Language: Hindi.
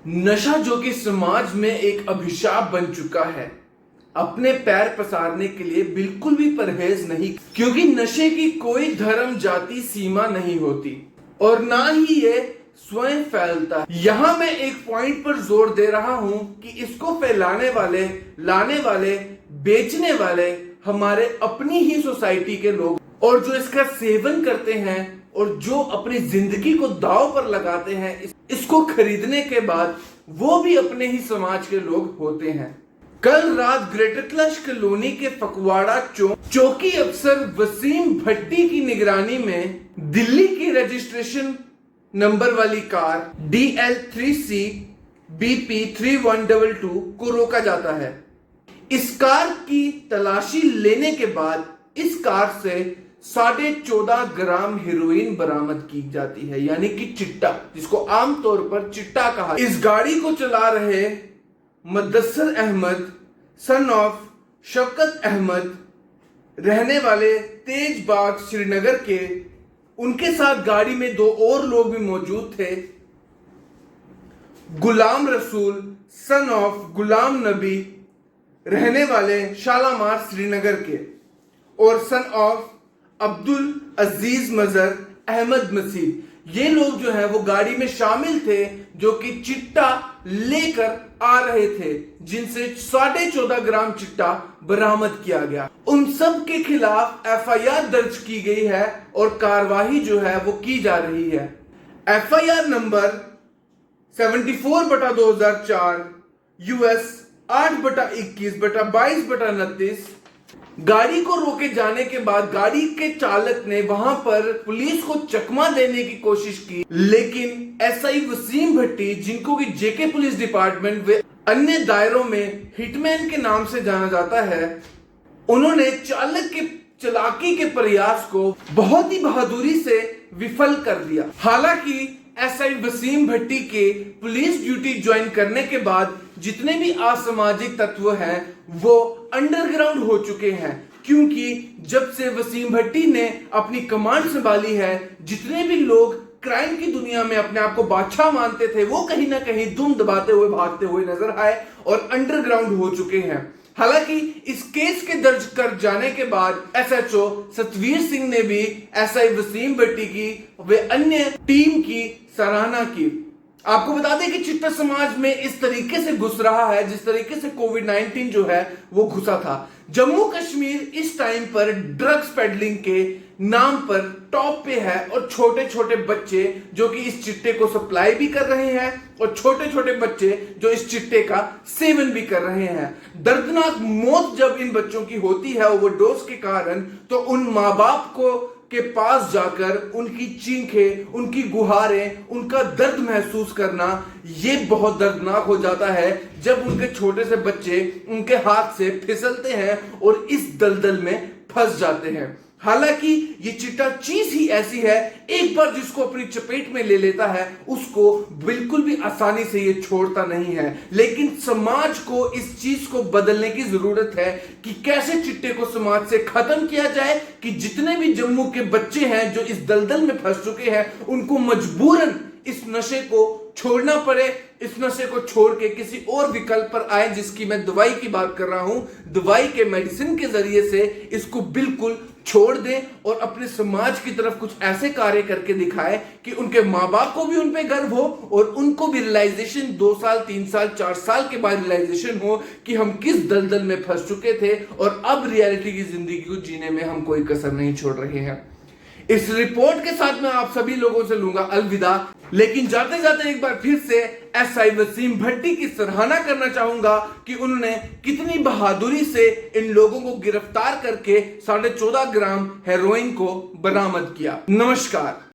नशा जो कि समाज में एक अभिशाप बन चुका है, अपने पैर पसारने के लिए बिल्कुल भी परहेज नहीं, क्योंकि नशे की कोई धर्म जाति सीमा नहीं होती और ना ही ये स्वयं फैलता। यहां मैं एक पॉइंट पर जोर दे रहा हूं कि इसको फैलाने वाले, लाने वाले, बेचने वाले हमारे अपनी ही सोसाइटी के लोग, और जो इसका सेवन करते हैं और जो अपनी जिंदगी को दांव पर लगाते हैं इसको खरीदने के बाद, वो भी अपने ही समाज के लोग होते हैं। कल रात ग्रेटर कैलाश कॉलोनी के फकवाड़ा चौकी अफसर वसीम भट्टी की निगरानी में दिल्ली की रजिस्ट्रेशन नंबर वाली कार DL3C BP3122 को रोका जाता है। इस कार की तलाशी लेने के बाद इस कार से 14.5 ग्राम हेरोइन बरामद की जाती है, यानी कि चिट्टा, जिसको आमतौर पर चिट्टा कहा। इस गाड़ी को चला रहे मुदस्सिर अहमद सन ऑफ शौकत अहमद, रहने वाले तेज बाग श्रीनगर के, उनके साथ गाड़ी में 2 और लोग भी मौजूद थे। गुलाम रसूल सन ऑफ गुलाम नबी, रहने वाले शालामार श्रीनगर के, और सन ऑफ अब्दुल अजीज मजर अहमद मसीह। ये लोग जो है वो गाड़ी में शामिल थे, जो कि चिट्टा लेकर आ रहे थे, जिनसे 14.5 ग्राम चिट्टा बरामद किया गया। उन सब के खिलाफ FIR दर्ज की गई है और कार्रवाई जो है वो की जा रही है। FIR number 74/2004 US 8/21/22/29। गाड़ी को रोके जाने के बाद गाड़ी के चालक ने वहां पर पुलिस को चकमा देने की कोशिश की, लेकिन SI वसीम भट्टी, जिनको कि JK पुलिस डिपार्टमेंट व अन्य दायरों में हिटमैन के नाम से जाना जाता है, उन्होंने चालक के चालाकी के प्रयास को बहुत ही बहादुरी से विफल कर दिया। हालांकि SI वसीम भट्टी के पुलिस ड्यूटी ज्वाइन करने के बाद जितने भी असामाजिक तत्व हैं वो अंडरग्राउंड हो चुके हैं, क्योंकि जब से वसीम भट्टी ने अपनी कमांड संभाली है, जितने भी लोग क्राइम की दुनिया में अपने आप को बादशाह मानते थे, वो कहीं ना कहीं दुम दबाते हुए भागते हुए नजर आए और अंडरग्राउंड हो चुके हैं। हालांकि इस केस के दर्ज कर जाने के बाद SHO सतवीर सिंह ने भी SI वसीम भट्टी की व अन्य टीम की सराहना की। आपको बता दें कि चिट्टा समाज में इस तरीके से घुस रहा है जिस तरीके से कोविड-19 जो है वो घुसा था। जम्मू कश्मीर इस टाइम पर ड्रग्स पेडलिंग के नाम पर टॉप पे है, और छोटे छोटे बच्चे जो कि इस चिट्टे को सप्लाई भी कर रहे हैं और छोटे छोटे बच्चे जो इस चिट्टे का सेवन भी कर रहे हैं। दर्दनाक मौत जब इन बच्चों की होती है ओवरडोज के कारण, तो उन माँ बाप को के पास जाकर उनकी चीखें, उनकी गुहारें, उनका दर्द महसूस करना, ये बहुत दर्दनाक हो जाता है जब उनके छोटे से बच्चे उनके हाथ से फिसलते हैं और इस दलदल में फंस जाते हैं। हालांकि ये चिट्टा चीज ही ऐसी है, एक बार जिसको अपनी चपेट में ले लेता है उसको बिल्कुल भी आसानी से ये छोड़ता नहीं है। लेकिन समाज को इस चीज को बदलने की जरूरत है कि कैसे चिट्टे को समाज से खत्म किया जाए, कि जितने भी जम्मू के बच्चे हैं जो इस दलदल में फंस चुके हैं, उनको मजबूरन इस नशे को छोड़ना पड़े, इस नशे को छोड़ के किसी और विकल्प पर आए, जिसकी मैं दवाई की बात कर रहा हूं। दवाई के मेडिसिन के जरिए से इसको बिल्कुल छोड़ दें और अपने समाज की तरफ कुछ ऐसे कार्य करके दिखाए कि उनके माँ बाप को भी उन पे गर्व हो और उनको भी रियलाइजेशन 2 साल 3 साल 4 साल के बाद रियलाइजेशन हो कि हम किस दलदल में फंस चुके थे और अब रियलिटी की जिंदगी को जीने में हम कोई कसर नहीं छोड़ रहे हैं। इस रिपोर्ट के साथ मैं आप सभी लोगों से लूंगा अलविदा, लेकिन जाते जाते एक बार फिर से SI वसीम भट्टी की सराहना करना चाहूंगा कि उन्होंने कितनी बहादुरी से इन लोगों को गिरफ्तार करके 14.5 ग्राम हेरोइन को बरामद किया। नमस्कार।